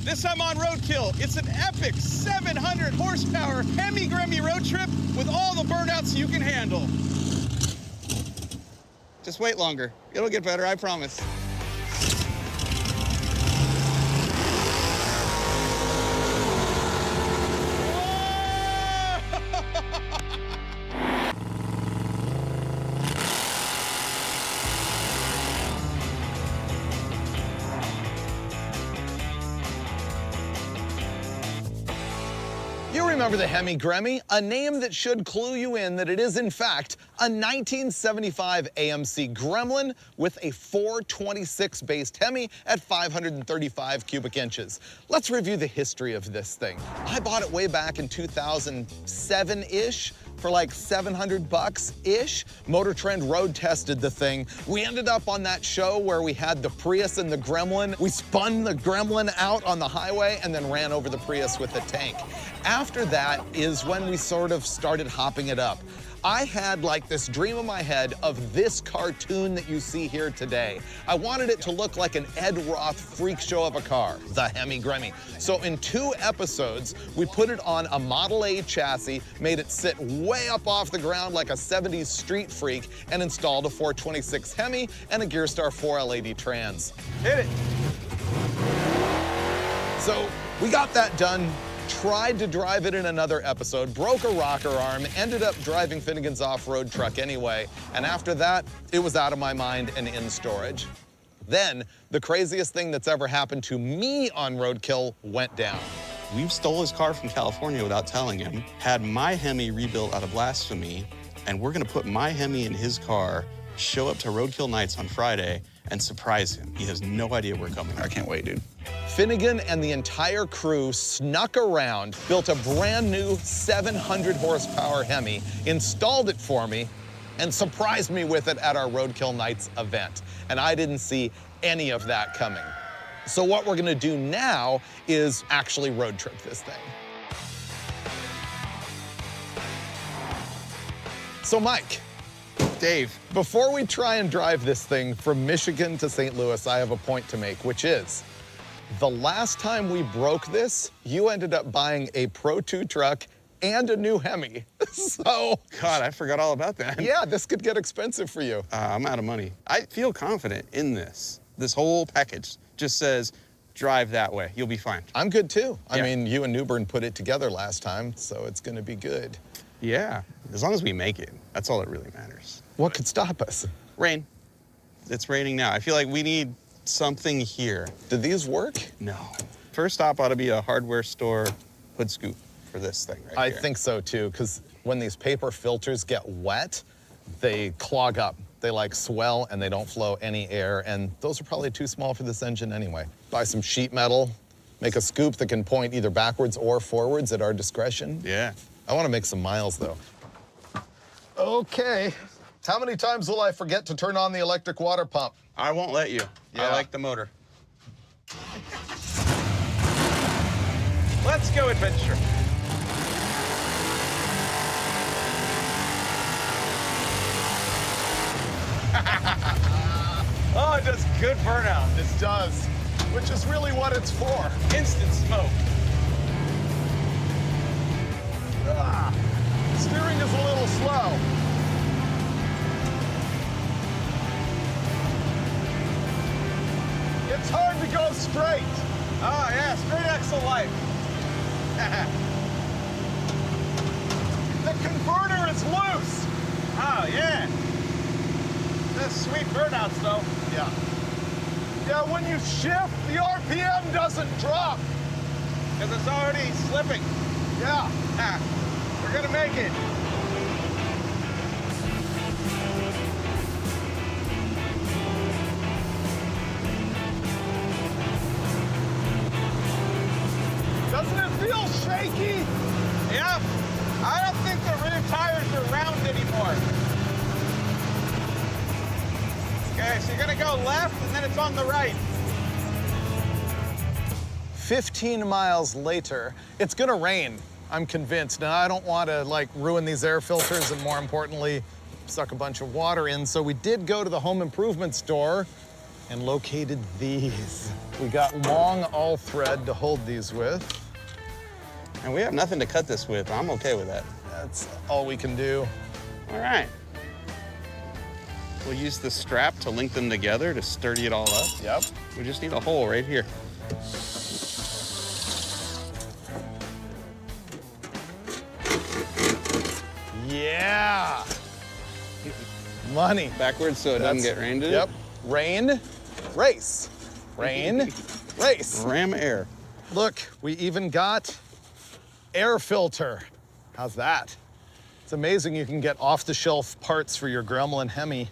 This time on Roadkill, it's an epic 700 horsepower Hemi Gremmie road trip with all the burnouts you can handle. Just wait longer. It'll get better, I promise. You remember the Hemi Gremmie, a name that should clue you in that it is, in fact, a 1975 AMC Gremlin with a 426-based Hemi at 535 cubic inches. Let's review the history of this thing. I bought it way back in 2007-ish for like 700 bucks-ish. Motor Trend road tested the thing. We ended up on that show where we had the Prius and the Gremlin. We spun the Gremlin out on the highway and then ran over the Prius with the tank. After that is when we sort of started hopping it up. I had like this dream in my head of this cartoon that you see here today. I wanted it to look like an Ed Roth freak show of a car, the Hemi Gremmie. So in 2 episodes, we put it on a Model A chassis, made it sit way up off the ground like a 70s street freak, and installed a 426 Hemi and a Gearstar 4 LAD trans. Hit it. So we got that done. Tried to drive it in another episode, broke a rocker arm, ended up driving Finnegan's off-road truck anyway, and after that, it was out of my mind and in storage. Then, the craziest thing that's ever happened to me on Roadkill went down. We stole his car from California without telling him, had my Hemi rebuilt out of blasphemy, and we're gonna put my Hemi in his car, show up to Roadkill nights on Friday, and surprise him. He has no idea we're coming. I can't wait, dude. Finnegan and the entire crew snuck around, built a brand new 700 horsepower Hemi, installed it for me, and surprised me with it at our Roadkill Nights event. And I didn't see any of that coming. So what we're gonna do now is actually road trip this thing. So Mike, Dave. before we try and drive this thing from Michigan to St. Louis, I have a point to make, which is, the last time we broke this, you ended up buying a Pro 2 truck and a new Hemi. So, God, I forgot all about that. yeah, this could get expensive for you. I'm out of money. I feel confident in this. This whole package just says, drive that way. You'll be fine. I'm good too. I Yeah. mean, you and Newbern put it together last time, so it's gonna be good. Yeah, as long as we make it. That's all that really matters. What could stop us? Rain. It's raining now. I feel like we need something here. Do these work? No. First stop ought to be a hardware store hood scoop for this thing right I here. think so too, because when these paper filters get wet, they clog up. They like swell and they don't flow any air, and those are probably too small for this engine anyway. Buy some sheet metal, make a scoop that can point either backwards or forwards at our discretion. Yeah. I want to make some miles though. Okay. How many times will I forget to turn on the electric water pump? I won't let you. Yeah. I like the motor. Let's go adventure. Oh, it does good burnout. This does, which is really what it's for. Instant smoke. Steering is a little slow. It's hard to go straight. Oh, yeah, straight axle life. The converter is loose. Oh, yeah. That's sweet burnouts, though. Yeah. Yeah, when you shift, the RPM doesn't drop. Because it's already slipping. Yeah. Ah, we're gonna make it. Doesn't it feel shaky? Yeah. I don't think the rear tires are round anymore. Okay, so you're gonna go left and then it's on the right. 15 miles later, it's gonna rain, I'm convinced. Now, I don't want to like ruin these air filters and more importantly, suck a bunch of water in. So we did go to the home improvement store and located these. We got long all thread to hold these with. And we have nothing to cut this with. I'm okay with that. That's all we can do. All right. We'll use the strap to link them together to sturdy it all up. Yep. We just need a hole right here. Yeah. Money. Backwards so it doesn't get rained in. Yep. Rain, race. Rain, race. Ram air. Look, we even got air filter. How's that? It's amazing you can get off-the-shelf parts for your Gremlin Hemi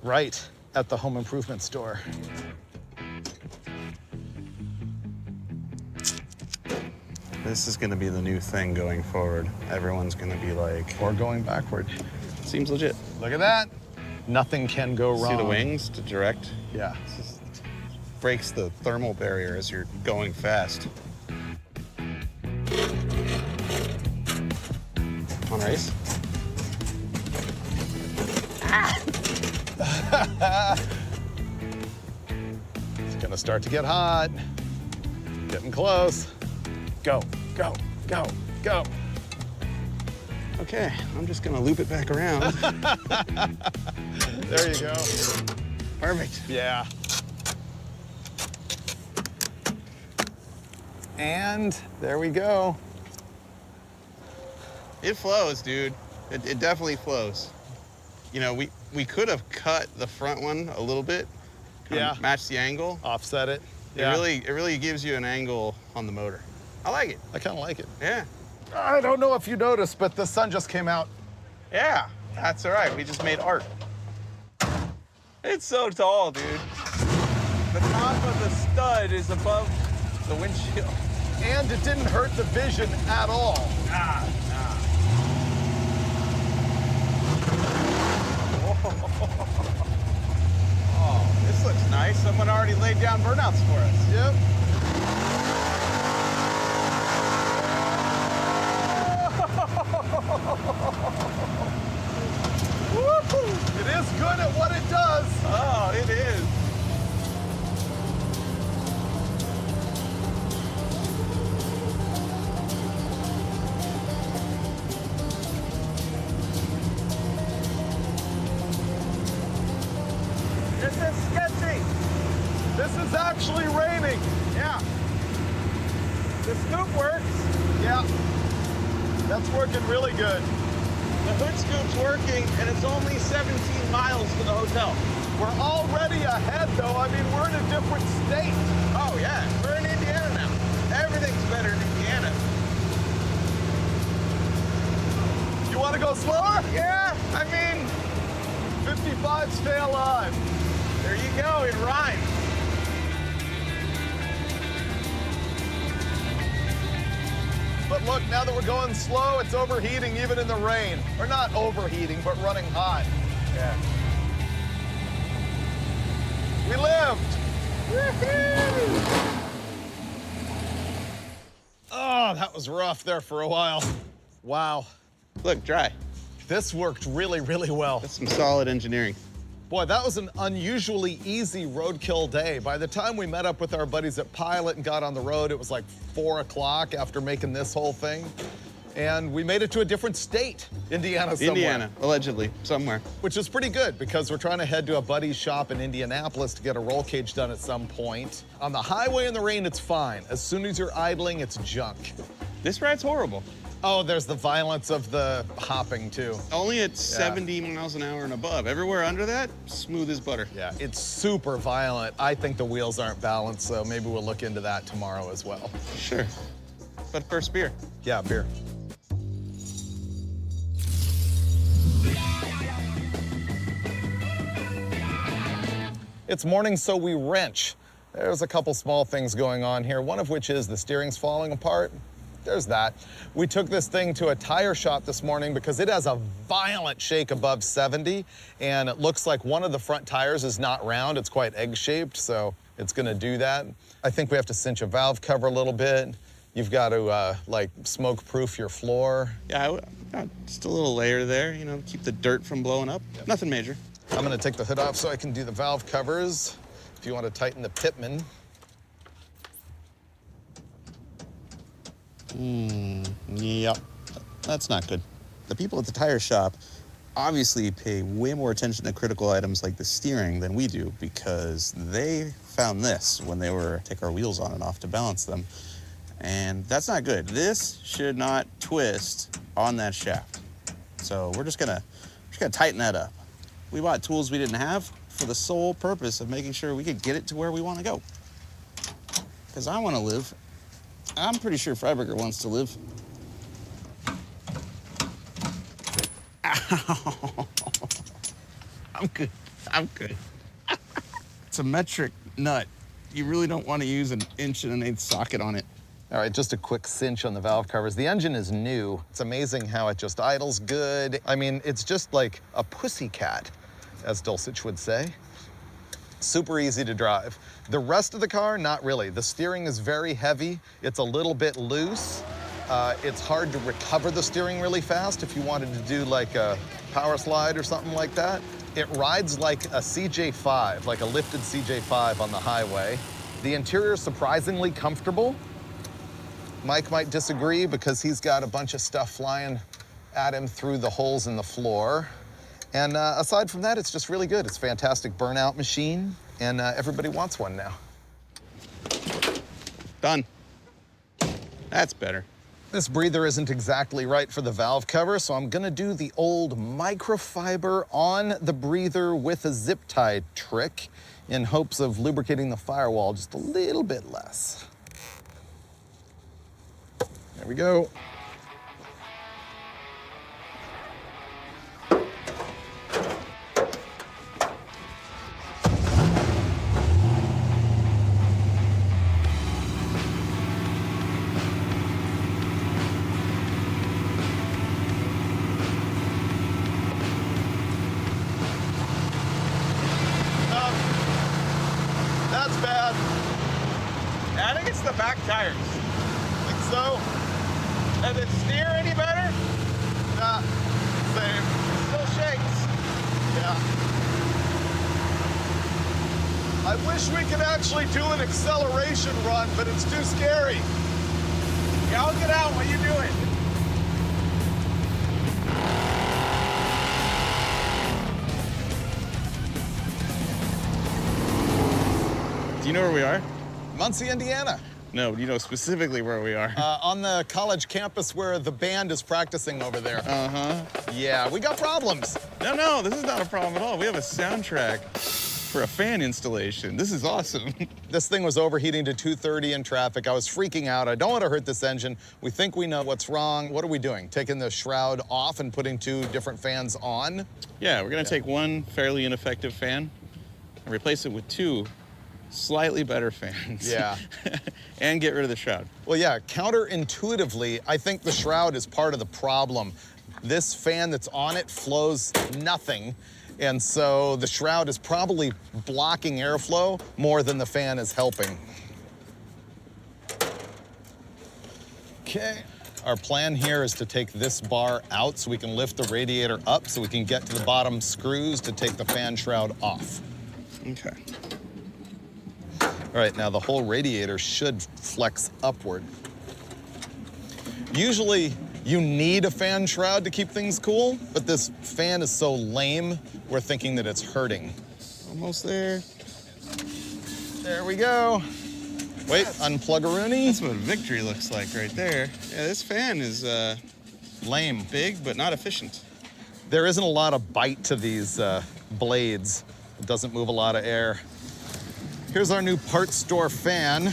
right at the home improvement store. This is gonna be the new thing going forward. Everyone's gonna be like, Or going backward. seems legit. Look at that. Nothing can go wrong. See the wings to direct? Yeah. Breaks the thermal barrier as you're going fast. On race? It's gonna start to get hot. Getting close. Go, go, go, go. Okay, I'm just gonna loop it back around. There you go. Perfect. Yeah. And there we go. It flows, dude. It definitely flows. You know, we could have cut the front one a little bit. Yeah. Match the angle. Offset it. Yeah. It really gives you an angle on the motor. I like it. I kind of like it. Yeah. I don't know if you noticed, but the sun just came out. Yeah, that's all right. We just made art. It's so tall, dude. The top of the stud is above the windshield. And it didn't hurt the vision at all. Nah. Oh, this looks nice. Someone already laid down burnouts for us. Yep. It is good at what it does. Oh, it is. This is sketchy. This is actually raining. Yeah. The scoop works. Yeah. That's working really good. The hood scoop's working, and it's only 17 miles to the hotel. We're already ahead, though. I mean, we're in a different state. Oh, yeah. We're in Indiana now. Everything's better in Indiana. You want to go slower? Yeah, I mean, 55, stay alive. there you go. It rhymes. But look, now that we're going slow, it's overheating even in the rain. Or not overheating, but running hot. Yeah. We lived. Oh, that was rough there for a while. Wow. Look, dry. This worked really, really well. That's some solid engineering. Boy, that was an unusually easy roadkill day. By the time we met up with our buddies at Pilot and got on the road, it was like 4 o'clock after making this whole thing. And we made it to a different state, Indiana somewhere. Indiana, allegedly, somewhere. Which is pretty good because we're trying to head to a buddy's shop in Indianapolis to get a roll cage done at some point. On the highway in the rain, it's fine. As soon as you're idling, it's junk. This ride's horrible. Oh, there's the violence of the hopping too. Only at 70 miles an hour and above. Everywhere under that, smooth as butter. Yeah, it's super violent. I think the wheels aren't balanced, so maybe we'll look into that tomorrow as well. Sure. But first, beer. Yeah, beer. It's morning, so we wrench. There's a couple small things going on here, one of which is the steering's falling apart. There's that. We took this thing to a tire shop this morning because it has a violent shake above 70, and it looks like one of the front tires is not round. It's quite egg-shaped, so it's gonna do that. I think we have to cinch a valve cover a little bit. You've got to, like, smoke-proof your floor. Yeah, just a little layer there, you know, keep the dirt from blowing up. Yep. Nothing major. I'm gonna take the hood off so I can do the valve covers. If you want to tighten the pitman. Yep, that's not good. The people at the tire shop obviously pay way more attention to critical items like the steering than we do, because they found this when they were taking our wheels on and off to balance them. And that's not good. This should not twist on that shaft. So we're just gonna tighten that up. We bought tools we didn't have for the sole purpose of making sure we could get it to where we want to go. Because I want to live. I'm pretty sure Freiburger wants to live. Ow. I'm good. I'm good. It's a metric nut. You really don't want to use an 1 1/8" socket on it. All right, just a quick cinch on the valve covers. The engine is new. It's amazing how it just idles good. I mean, it's just like a pussycat, as Dulcich would say. Super easy to drive. The rest of the car, not really. The steering is very heavy. It's a little bit loose. It's hard to recover the steering really fast if you wanted to do like a power slide or something like that. It rides like a CJ5, like a lifted CJ5 on the highway. The interior is surprisingly comfortable. Mike might disagree because he's got a bunch of stuff flying at him through the holes in the floor. And aside from that, it's just really good. It's a fantastic burnout machine, and everybody wants one now. Done. That's better. This breather isn't exactly right for the valve cover, so I'm gonna do the old microfiber on the breather with a zip tie trick in hopes of lubricating the firewall just a little bit less. There we go. That's bad. I think it's the back tires. Think so? Does it steer any better? Nah, same. Still shakes. Yeah. I wish we could actually do an acceleration run, but it's too scary. Yeah, I'll get out while you do it. Do you know where we are? Muncie, Indiana. No, you know specifically where we are. On the college campus where the band is practicing over there. Uh-huh. Yeah, we got problems. No, this is not a problem at all. We have a soundtrack for a fan installation. This is awesome. This thing was overheating to 230 in traffic. I was freaking out. I don't want to hurt this engine. We think we know what's wrong. What are we doing? Taking the shroud off and putting 2 different fans on? Yeah, we're gonna take one fairly ineffective fan and replace it with 2 slightly better fans. Yeah. And get rid of the shroud. Well, yeah, counterintuitively, I think the shroud is part of the problem. This fan that's on it flows nothing, and so the shroud is probably blocking airflow more than the fan is helping. Okay. Our plan here is to take this bar out so we can lift the radiator up so we can get to the bottom screws to take the fan shroud off. Okay. All right, now the whole radiator should flex upward. Usually you need a fan shroud to keep things cool, but this fan is so lame, we're thinking that it's hurting. Almost there. There we go. Wait, unplug-a-rooney. That's what victory looks like right there. Yeah, this fan is Lame. big, but not efficient. There isn't a lot of bite to these blades. It doesn't move a lot of air. Here's our new parts store fan.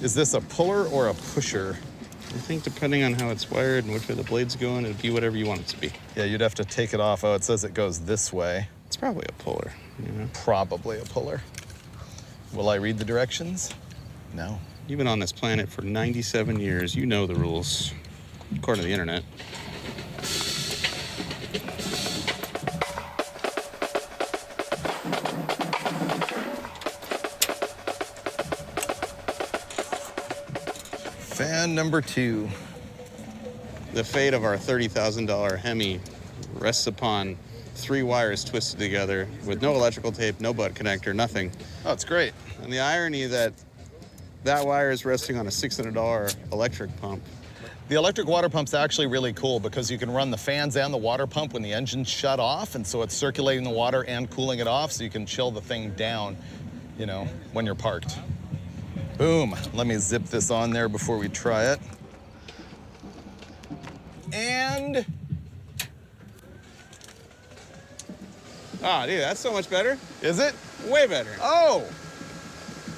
Is this a puller or a pusher? I think depending on how it's wired and which way the blade's going, it'd be whatever you want it to be. Yeah, you'd have to take it off. Oh, it says it goes this way. It's probably a puller, you know? Probably a puller. Will I read the directions? No. You've been on this planet for 97 years. You know the rules, according to the internet. Fan number 2. The fate of our $30,000 Hemi rests upon 3 wires twisted together with no electrical tape, no butt connector, nothing. Oh, it's great. And the irony that wire is resting on a $600 electric pump. The electric water pump's actually really cool because you can run the fans and the water pump when the engine's shut off, and so it's circulating the water and cooling it off, so you can chill the thing down, you know, when you're parked. Boom. Let me zip this on there before we try it. And... Ah, dude, that's so much better. Is it? Way better. Oh!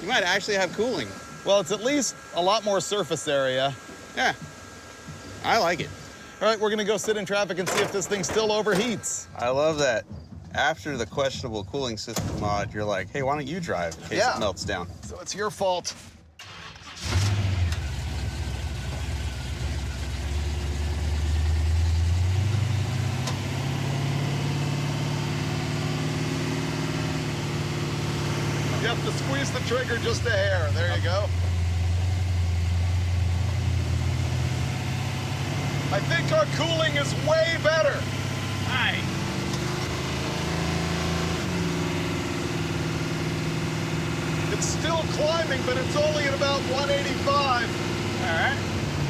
You might actually have cooling. Well, it's at least a lot more surface area. Yeah, I like it. All right, we're gonna go sit in traffic and see if this thing still overheats. I love that. After the questionable cooling system mod, you're like, hey, why don't you drive in case it melts down? So it's your fault. You have to squeeze the trigger just a hair. There you go. I think our cooling is way better. Hi. It's still climbing, but it's only at about 185. All right.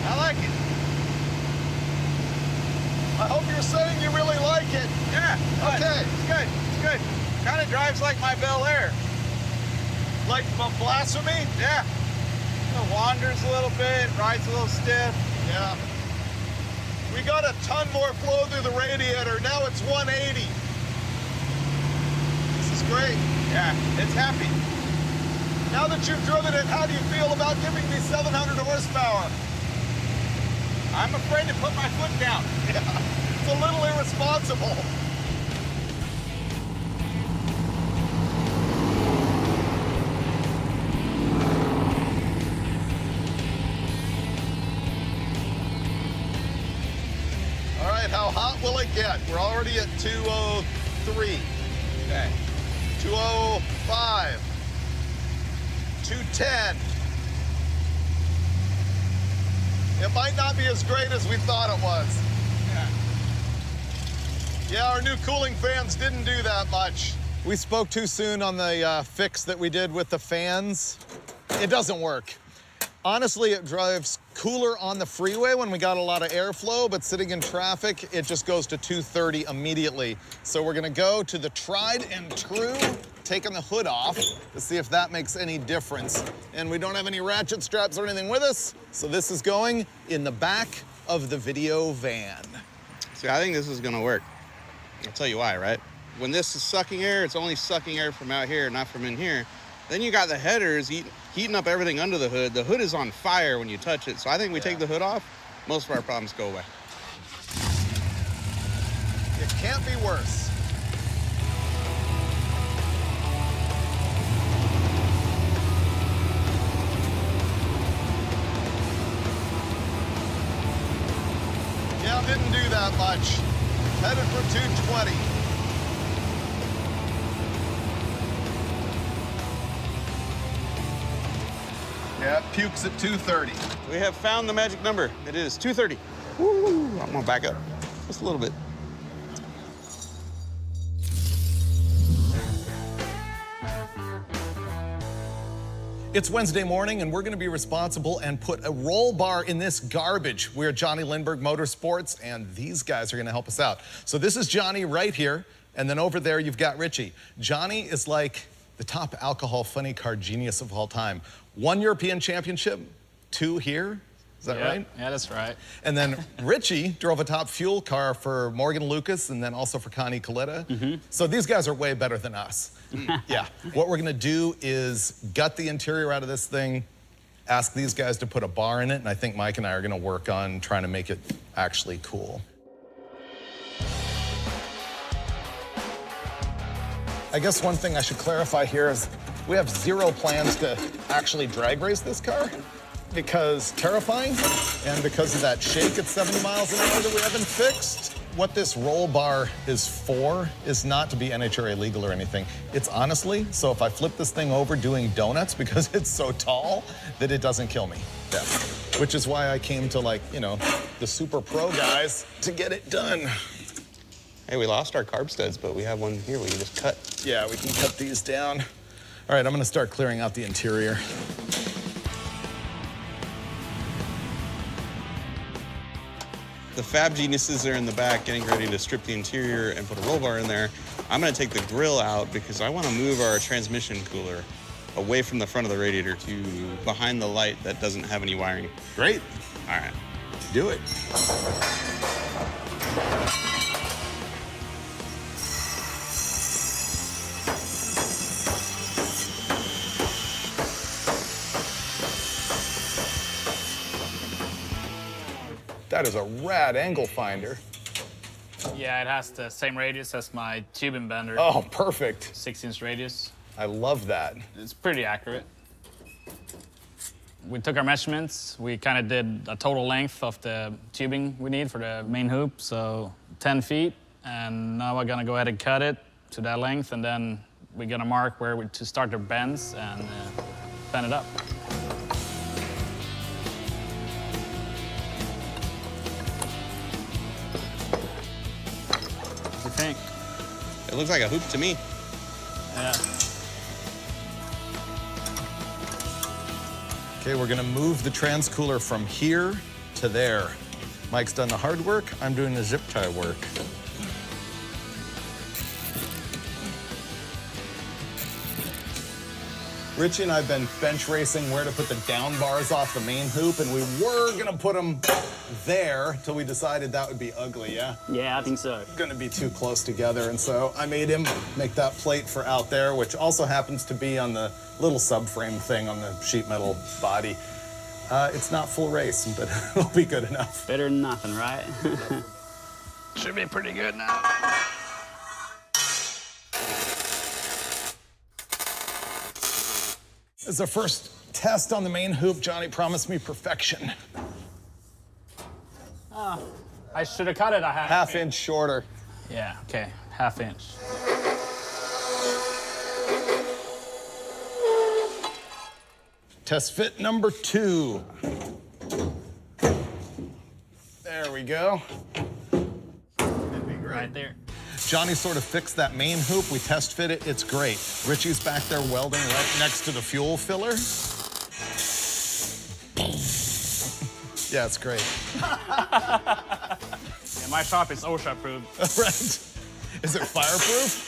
I like it. I hope you're saying you really like it. Yeah. Okay. It's good. It's good. Kind of drives like my Bel Air. Like blasphemy? Yeah. It wanders a little bit, rides a little stiff. Yeah. We got a ton more flow through the radiator. Now it's 180. This is great. Yeah, it's happy. Now that you've driven it, how do you feel about giving me 700 horsepower? I'm afraid to put my foot down. Yeah, it's a little irresponsible. All right, how hot will it get? We're already at 203. Okay. 205. 210. It might not be as great as we thought it was. Yeah. Yeah, our new cooling fans didn't do that much. We spoke too soon on the fix that we did with the fans. It doesn't work. Honestly, it drives cooler on the freeway when we got a lot of airflow, but sitting in traffic, it just goes to 230 immediately. So we're gonna go to the tried and true, taking the hood off to see if that makes any difference. And we don't have any ratchet straps or anything with us, so this is going in the back of the video van. See, I think this is gonna work. I'll tell you why, right? When this is sucking air, it's only sucking air from out here, not from in here. Then you got the headers heating up everything under the hood. The hood is on fire when you touch it. So I think we take the hood off, most of our problems go away. It can't be worse. Yeah, didn't do that much. Headed for 220. Yeah, pukes at 230. We have found the magic number. It is 230. Woo! I'm gonna back up just a little bit. It's Wednesday morning, and we're going to be responsible and put a roll bar in this garbage. We're Johnny Lindbergh Motorsports, and these guys are going to help us out. So this is Johnny right here, and then over there you've got Richie. Johnny is like the top alcohol funny car genius of all time. 1 European championship, 2 here. Is that right? Yeah, that's right. And then Richie drove a top fuel car for Morgan Lucas and then also for Connie Coletta. So these guys are way better than us. Yeah. What we're gonna do is gut the interior out of this thing, ask these guys to put a bar in it, and I think Mike and I are gonna work on trying to make it actually cool. I guess one thing I should clarify here is we have 0 plans to actually drag race this car, because terrifying, and because of that shake at 70 miles an hour that we haven't fixed. What this roll bar is for is not to be NHRA legal or anything. It's honestly, so if I flip this thing over doing donuts because it's so tall that it doesn't kill me. Yeah. Which is why I came to, like, you know, the super pro guys to get it done. Hey, we lost our carb studs, but we have one here we can just cut. Yeah, we can cut these down. All right, I'm gonna start clearing out the interior. The fab geniuses are in the back getting ready to strip the interior and put a roll bar in there. I'm gonna take the grill out because I wanna move our transmission cooler away from the front of the radiator to behind the light that doesn't have any wiring. Great, All right. do it. That is a rad angle finder. Yeah, it has the same radius as my tubing bender. Oh, perfect. 6-inch radius. I love that. It's pretty accurate. We took our measurements. We kind of did a total length of the tubing we need for the main hoop, so 10 feet. And now we're gonna go ahead and cut it to that length, and then we're gonna mark where to start the bends and bend it up. What do you think? It looks like a hoop to me. Yeah. Okay, we're gonna move the transcooler from here to there. Mike's done the hard work, I'm doing the zip tie work. Richie and I have been bench racing where to put the down bars off the main hoop, and we were gonna put them there till we decided that would be ugly, yeah? Yeah, I think so. Gonna be too close together, and so I made him make that plate for out there, which also happens to be on the little subframe thing on the sheet metal body. It's not full race, but it'll be good enough. Better than nothing, right? Should be pretty good now. This is our first test on the main hoop. Johnny promised me perfection. I should have cut it a Half inch shorter. Yeah, okay, 1/2 inch. Test fit number 2. There we go. Right there. Johnny sort of fixed that main hoop. We test fit it. It's great. Richie's back there welding right next to the fuel filler. Yeah, it's great. Yeah, my shop is OSHA-approved. Right. Is it fireproof?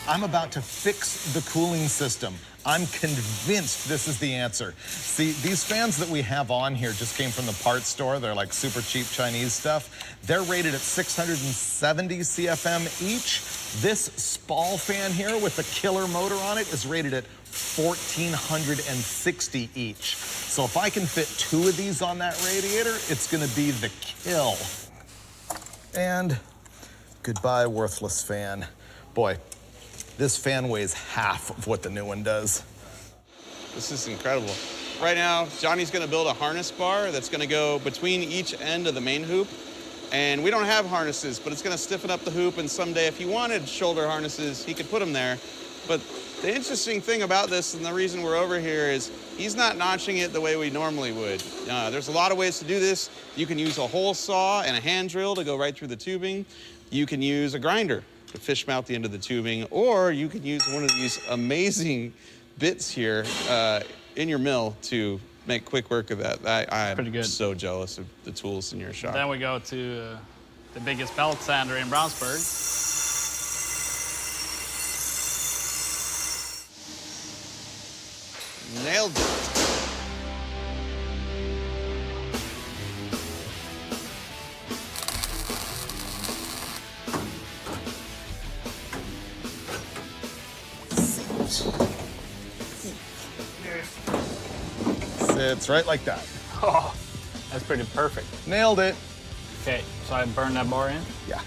I'm about to fix the cooling system. I'm convinced this is the answer. See, these fans that we have on here just came from the parts store. They're like super cheap Chinese stuff. They're rated at 670 CFM each. This Spall fan here with the killer motor on it is rated at 1,460 each. So if I can fit 2 of these on that radiator, it's gonna be the kill. And goodbye, worthless fan. Boy, this fan weighs half of what the new one does. This is incredible. Right now, Johnny's gonna build a harness bar that's gonna go between each end of the main hoop. And we don't have harnesses, but it's gonna stiffen up the hoop, and someday if he wanted shoulder harnesses, he could put them there. But the interesting thing about this, and the reason we're over here, is he's not notching it the way we normally would. There's a lot of ways to do this. You can use a hole saw and a hand drill to go right through the tubing. You can use a grinder to fish mount the end of the tubing, or you can use one of these amazing bits here in your mill to make quick work of that. I'm Pretty good. so jealous of the tools in your shop. Then we go to the biggest belt sander in Brownsburg. Nailed it. Sits right like that. Oh, that's pretty perfect. Nailed it. Okay, so I burn that bar in. Yeah.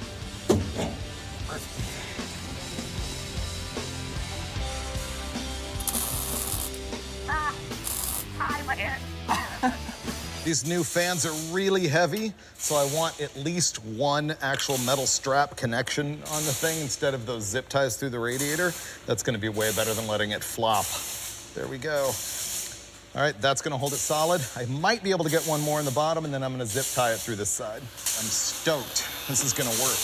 These new fans are really heavy, so I want at least one actual metal strap connection on the thing instead of those zip ties through the radiator. That's gonna be way better than letting it flop. There we go. All right, that's gonna hold it solid. I might be able to get one more in the bottom, and then I'm gonna zip tie it through this side. I'm stoked. This is gonna work.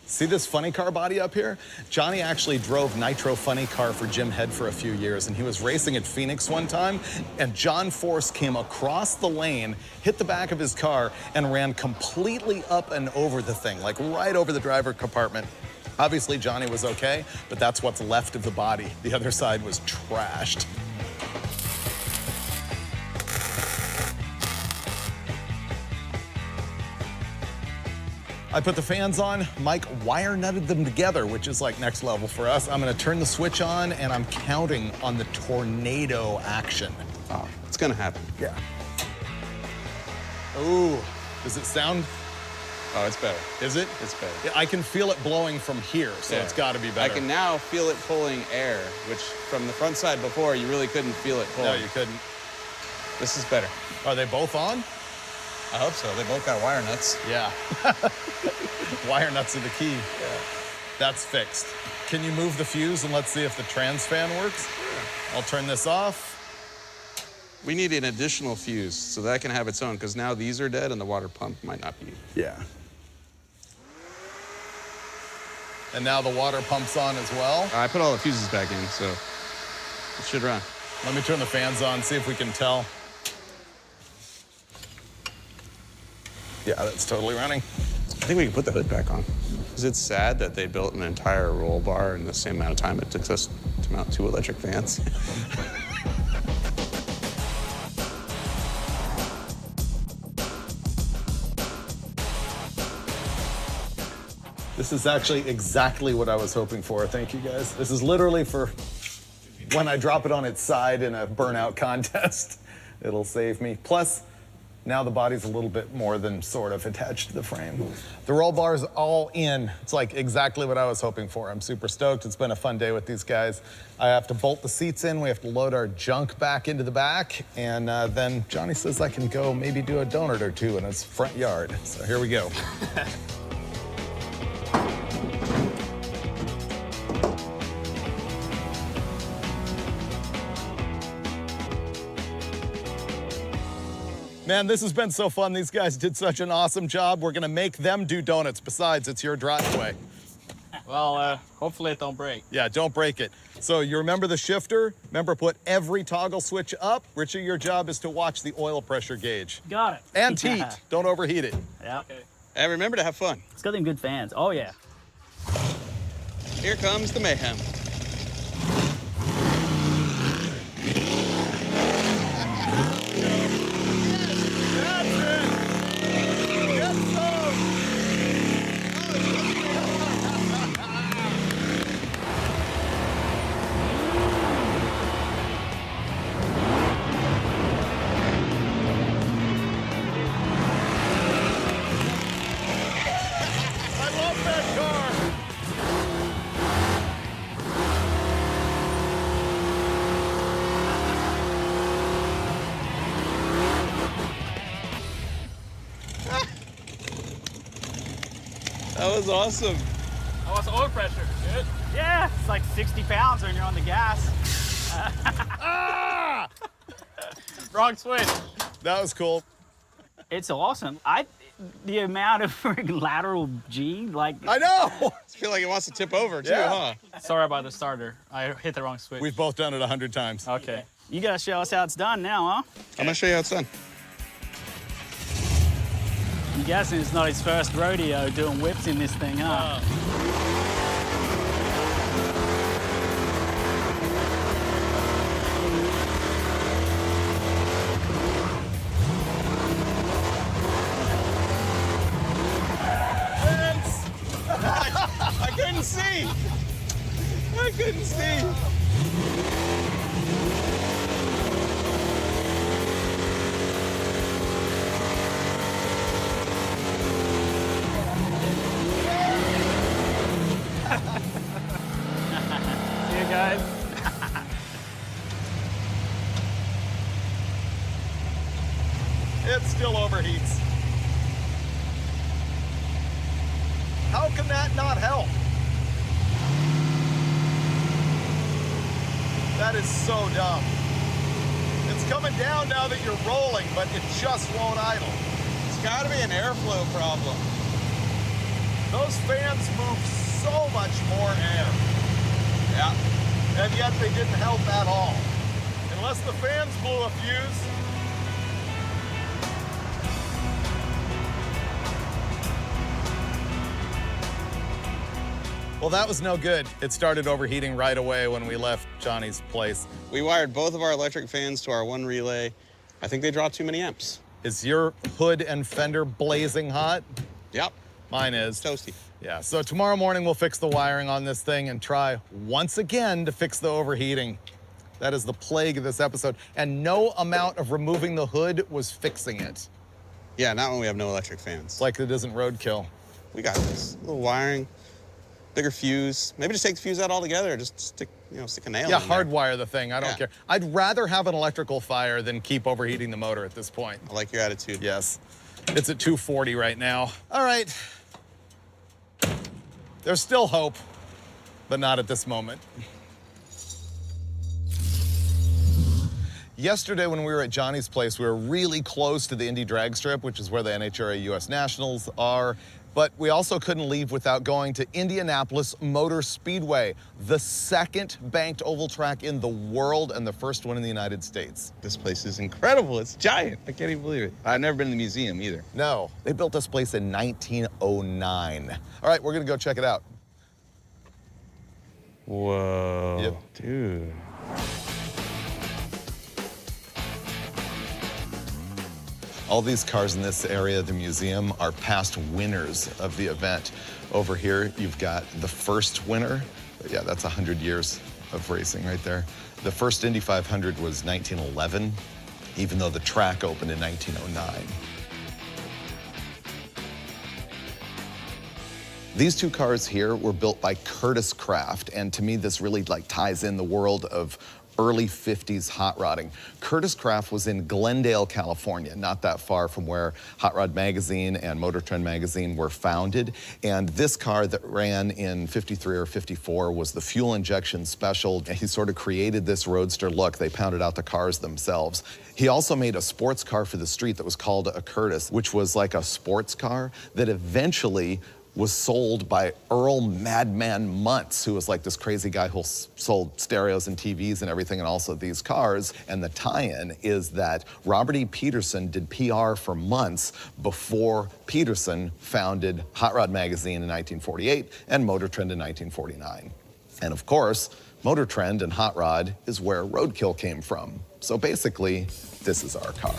See this funny car body up here? Johnny actually drove Nitro Funny Car for Jim Head for a few years, and he was racing at Phoenix one time, and John Force came across the lane, hit the back of his car, and ran completely up and over the thing, like right over the driver compartment. Obviously, Johnny was okay, but that's what's left of the body. The other side was trashed. I put the fans on, Mike wire nutted them together, which is like next level for us. I'm gonna turn the switch on and I'm counting on the tornado action. Oh, it's gonna happen. Yeah. Ooh, does it sound? Oh, it's better. Is it? It's better. Yeah, I can feel it blowing from here, so Yeah. it's gotta be better. I can now feel it pulling air, which from the front side before, you really couldn't feel it pulling. No, you couldn't. This is better. Are they both on? I hope so. They both got wire nuts. Yeah. Wire nuts are the key. Yeah. That's fixed. Can you move the fuse and let's see if the trans fan works? Sure. I'll turn this off. We need an additional fuse so that can have its own, because now these are dead and the water pump might not be. Yeah. And now the water pump's on as well. I put all the fuses back in, so it should run. Let me turn the fans on, see if we can tell. Yeah, that's totally running. I think we can put the hood back on. Because it's sad that they built an entire roll bar in the same amount of time it took us to mount 2 electric fans. This is actually exactly what I was hoping for. Thank you, guys. This is literally for when I drop it on its side in a burnout contest. It'll save me. Plus, now the body's a little bit more than sort of attached to the frame. The roll bar's all in. It's like exactly what I was hoping for. I'm super stoked. It's been a fun day with these guys. I have to bolt the seats in. We have to load our junk back into the back. And then Johnny says I can go maybe do a donut or two in his front yard. So here we go. Man, this has been so fun. These guys did such an awesome job. We're gonna make them do donuts. Besides, it's your driveway. Well, hopefully it don't break. Yeah, don't break it. So you remember the shifter? Remember, put every toggle switch up. Richie, your job is to watch the oil pressure gauge. Got it. And heat. Don't overheat it. Yeah. Okay. And remember to have fun. It's got them good fans. Oh, yeah. Here comes the mayhem. That was awesome. How was the oil pressure? Good? Yeah, it's like 60 pounds when you're on the gas. Wrong switch. That was cool. It's awesome. The amount of freaking lateral G, like, I know. I feel like it wants to tip over too, Yeah. huh? Sorry about the starter. I hit the wrong switch. We've both done it 100 times. Okay. you gotta show us how it's done now, huh? I'm gonna show you how it's done. I'm guessing it's not his first rodeo doing whips in this thing, huh? I couldn't see. I couldn't see. See you guys. It still overheats. How can that not help? That is so dumb. It's coming down now that you're rolling, but it just won't idle. It's gotta be an airflow problem. Those fans move so much more air. Yeah. And yet they didn't help at all. Unless the fans blew a fuse. Well, that was no good. It started overheating right away when we left Johnny's place. We wired both of our electric fans to our one relay. I think they draw too many amps. Is your hood and fender blazing hot? Yep. Mine is. Toasty. Yeah, so tomorrow morning we'll fix the wiring on this thing and try once again to fix the overheating. That is the plague of this episode. And no amount of removing the hood was fixing it. Yeah, not when we have no electric fans. It's like it isn't Roadkill. We got this. A little wiring, bigger fuse. Maybe just take the fuse out altogether. Just stick a nail Yeah, in there. hardwire the thing. I don't care. I'd rather have an electrical fire than keep overheating the motor at this point. I like your attitude. Yes. It's at 240 right now. All right. There's still hope, but not at this moment. Yesterday when we were at Johnny's place, we were really close to the Indy drag strip, which is where the NHRA US Nationals are. But we also couldn't leave without going to Indianapolis Motor Speedway, the second banked oval track in the world and the first one in the United States. This place is incredible. It's giant. I can't even believe it. I've never been to the museum either. No, they built this place in 1909. All right, we're gonna go check it out. Whoa. Yep. Dude. All these cars in this area of the museum are past winners of the event. Over here, you've got the first winner. Yeah, that's 100 years of racing right there. The first Indy 500 was 1911, even though the track opened in 1909. These two cars here were built by Curtis Craft, and to me, this really ties in the world of early 50s hot rodding. Curtis Craft was in Glendale, California, not that far from where Hot Rod Magazine and Motor Trend Magazine were founded. And this car that ran in 53 or 54 was the fuel injection special. He sort of created this roadster look. They pounded out the cars themselves. He also made a sports car for the street that was called a Curtis, which was like a sports car that eventually was sold by Earl Madman Muntz, who was like this crazy guy who sold stereos and TVs and everything, and also these cars. And the tie-in is that Robert E. Peterson did PR for Muntz before Peterson founded Hot Rod Magazine in 1948 and Motor Trend in 1949. And of course, Motor Trend and Hot Rod is where Roadkill came from. So basically, this is our car.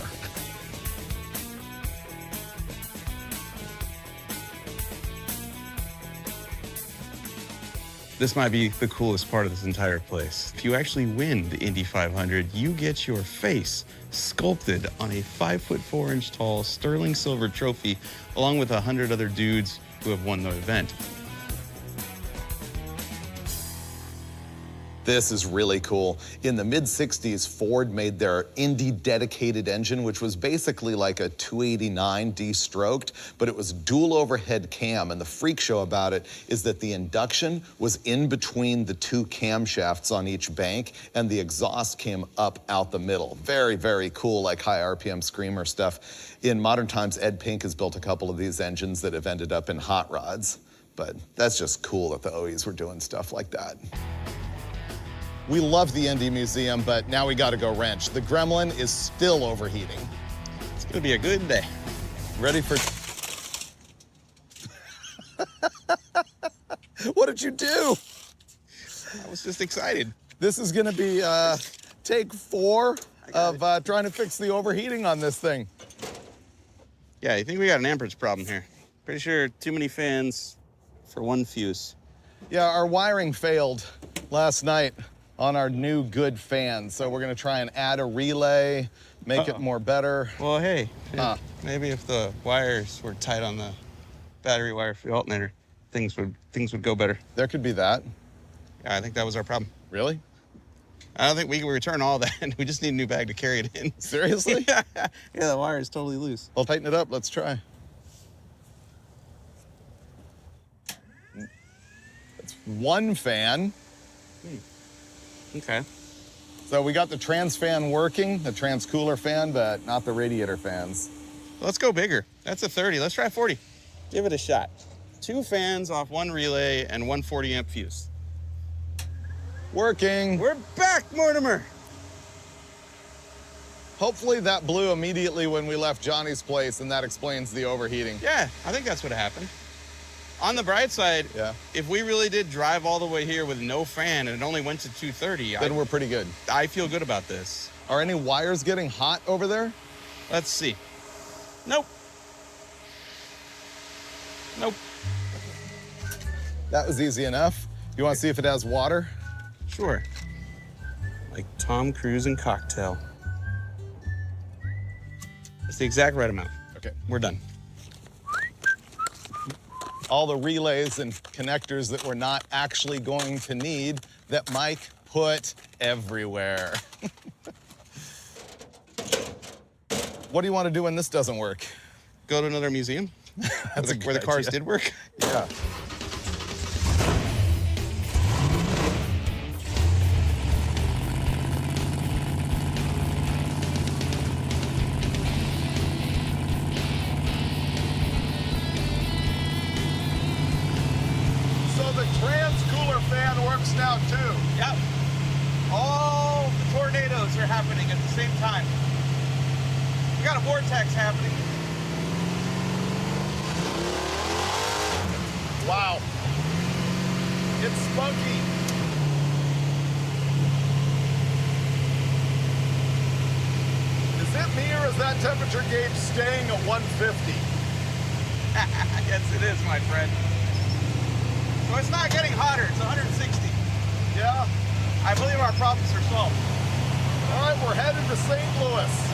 This might be the coolest part of this entire place. If you actually win the Indy 500, you get your face sculpted on a 5'4" tall sterling silver trophy, along with 100 other dudes who have won the event. This is really cool. In the mid-60s, Ford made their Indy dedicated engine, which was basically like a 289 de-stroked, but it was dual overhead cam. And the freak show about it is that the induction was in between the two camshafts on each bank, and the exhaust came up out the middle. Very, very cool, like high RPM screamer stuff. In modern times, Ed Pink has built a couple of these engines that have ended up in hot rods. But that's just cool that the OEs were doing stuff like that. We love the Indy Museum, but now we gotta go wrench. The Gremlin is still overheating. It's gonna be a good day. Ready for... What did you do? I was just excited. This is gonna be take 4 of trying to fix the overheating on this thing. Yeah, I think we got an amperage problem here. Pretty sure too many fans for one fuse. Yeah, our wiring failed last night on our new good fan. So we're gonna try and add a relay, make it more better. Well, hey, maybe if the wires were tight on the battery wire for the alternator, things would go better. There could be that. Yeah, I think that was our problem. Really? I don't think we can return all that. We just need a new bag to carry it in. Seriously? Yeah, the wire is totally loose. I'll tighten it up, let's try. That's one fan. Okay. So we got the trans fan working, the trans cooler fan, but not the radiator fans. Let's go bigger. That's a 30. Let's try 40. Give it a shot. 2 fans off 1 relay and 1 40 amp fuse. Working. We're back, Mortimer. Hopefully that blew immediately when we left Johnny's place, and that explains the overheating. Yeah, I think that's what happened. On the bright side, Yeah. if we really did drive all the way here with no fan and it only went to 230, Then we're pretty good. I feel good about this. Are any wires getting hot over there? Let's see. Nope. Nope. That was easy enough. You want to see if it has water? Sure. Like Tom Cruise and Cocktail. It's the exact right amount. Okay. We're done. All the relays and connectors that we're not actually going to need that Mike put everywhere. What do you want to do when this doesn't work? Go to another museum That's where the cars idea. did work. Yeah. So the trans-cooler fan works now too. Yep. All the tornadoes are happening at the same time. We got a vortex happening. Wow. It's spunky. Is it me or is that temperature gauge staying at 150? Yes, it is, my friend. So it's not getting hotter. It's 160. Yeah. I believe our problems are solved. All right, we're headed to St. Louis.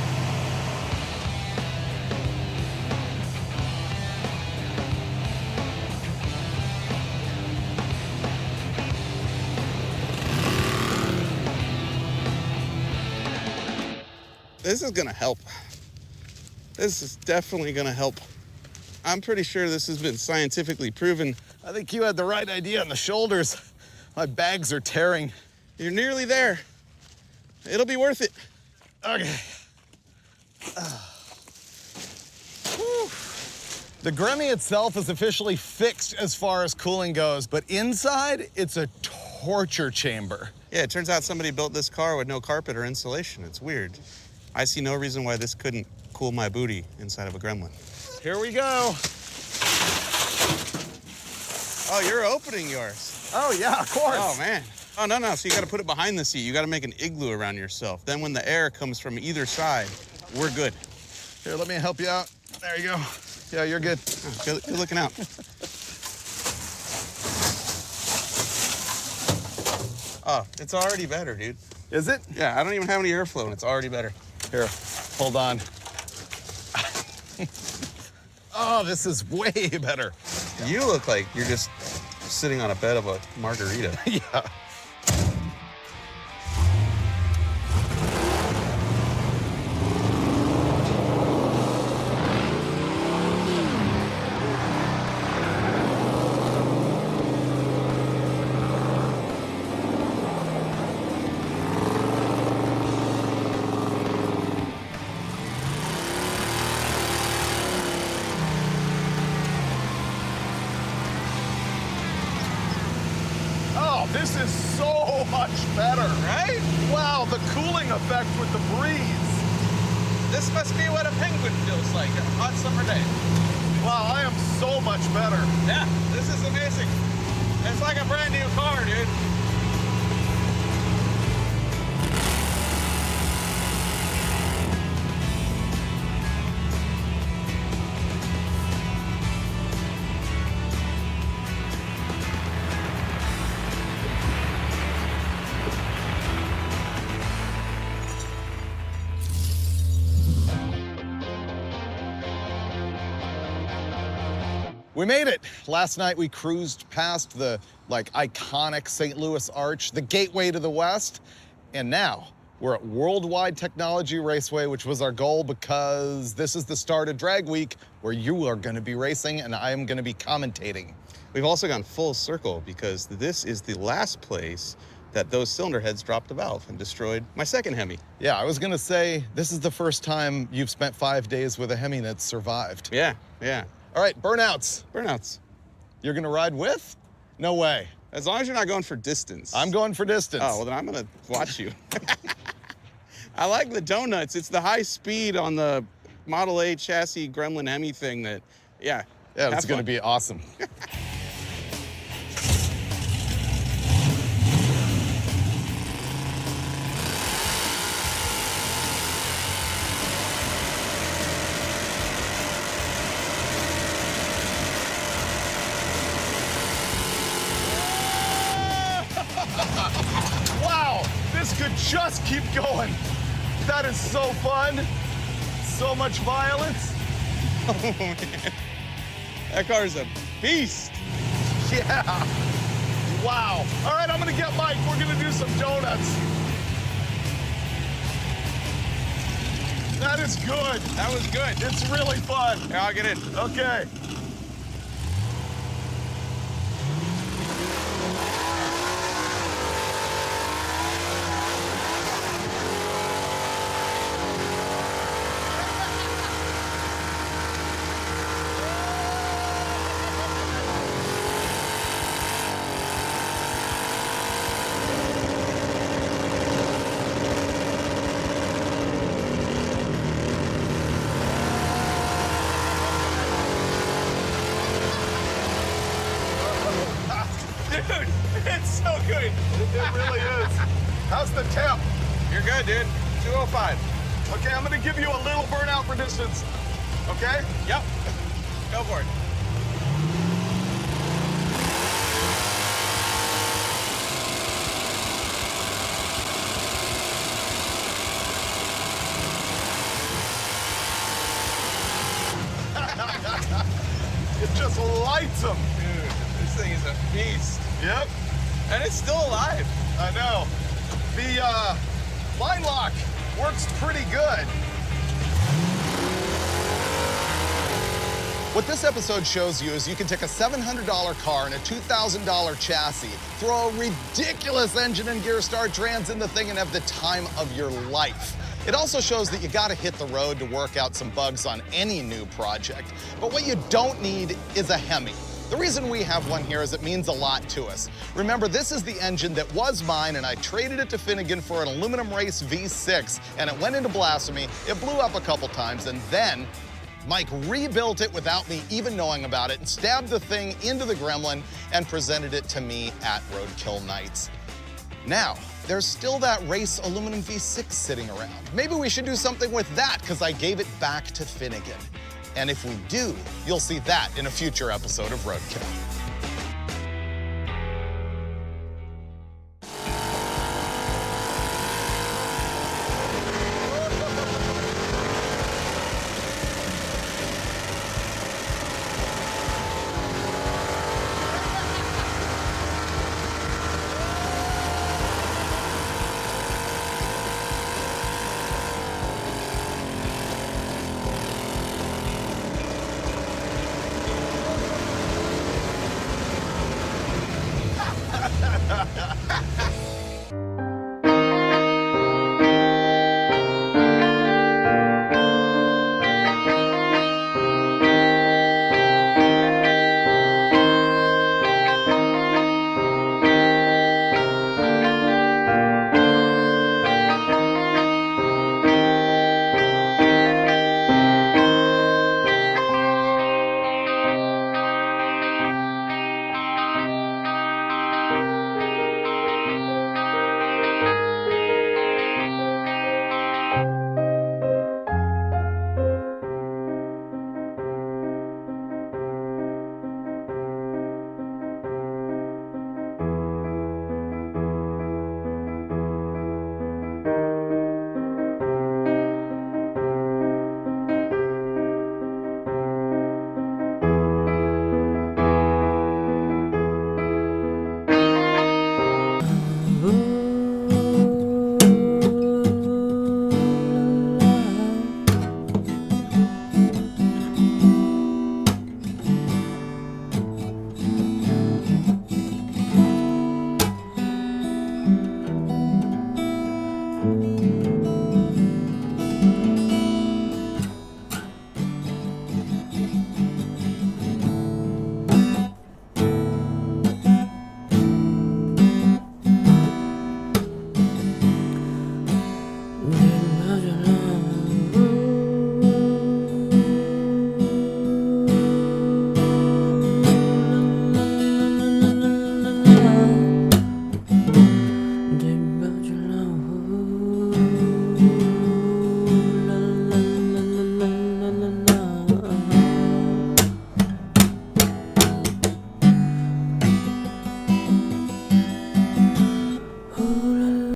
This is gonna help. This is definitely gonna help. I'm pretty sure this has been scientifically proven. I think you had the right idea on the shoulders. My bags are tearing. You're nearly there. It'll be worth it. Okay. Whew. The Gremmie itself is officially fixed as far as cooling goes, but inside, it's a torture chamber. Yeah, it turns out somebody built this car with no carpet or insulation. It's weird. I see no reason why this couldn't cool my booty inside of a Gremlin. Here we go. Oh, you're opening yours. Oh, yeah, of course. Oh, man. Oh, no. So you got to put it behind the seat. You got to make an igloo around yourself. Then when the air comes from either side, we're good. Here, let me help you out. There you go. Yeah, you're good. Oh, good looking out. Oh, it's already better, dude. Is it? Yeah, I don't even have any airflow, and it's already better. Here, hold on. Oh, this is way better. You look like you're just sitting on a bed of a margarita. Yeah. Oh, this is so much better. Right? Wow, the cooling effect with the breeze. This must be what a penguin feels like on a hot summer day. Wow, I am so much better. Yeah, this is amazing. It's like a brand new car, dude. We made it. Last night we cruised past the iconic St. Louis Arch, the gateway to the West, and now we're at Worldwide Technology Raceway, which was our goal because this is the start of Drag Week where you are going to be racing and I am going to be commentating. We've also gone full circle because this is the last place that those cylinder heads dropped the valve and destroyed my second Hemi. Yeah, I was going to say this is the first time you've spent 5 days with a Hemi that's survived. Yeah. All right, burnouts. Burnouts. You're gonna ride with? No way. As long as you're not going for distance. I'm going for distance. Oh, well then I'm gonna watch you. I like the donuts. It's the high speed on the Model A chassis Gremlin Hemi thing that, yeah. Yeah, it's have gonna fun. be awesome. Wow, this could just keep going. That is so fun. So much violence. Oh, man. That car's a beast. Yeah. Wow. All right, I'm gonna get Mike. We're gonna do some donuts. That is good. That was good. It's really fun. Here, I'll get in. Okay. Dude, it's so good. It really is. How's the temp? You're good, dude. 205. Okay, I'm gonna give you a little burnout for distance. Okay? Yep. Go for it. It just lights them. Dude, this thing is a beast. Yep, And it's still alive. I know. The line lock works pretty good. What this episode shows you is you can take a $700 car and a $2,000 chassis, throw a ridiculous engine and gear star trans in the thing and have the time of your life. It also shows that you gotta hit the road to work out some bugs on any new project. But what you don't need is a Hemi. The reason we have one here is it means a lot to us. Remember, this is the engine that was mine and I traded it to Finnegan for an aluminum race V6 and it went into blasphemy. It blew up a couple times and then Mike rebuilt it without me even knowing about it and stabbed the thing into the Gremlin and presented it to me at Roadkill nights. Now, there's still that race aluminum V6 sitting around. Maybe we should do something with that because I gave it back to Finnegan. And if we do, you'll see that in a future episode of Roadkill.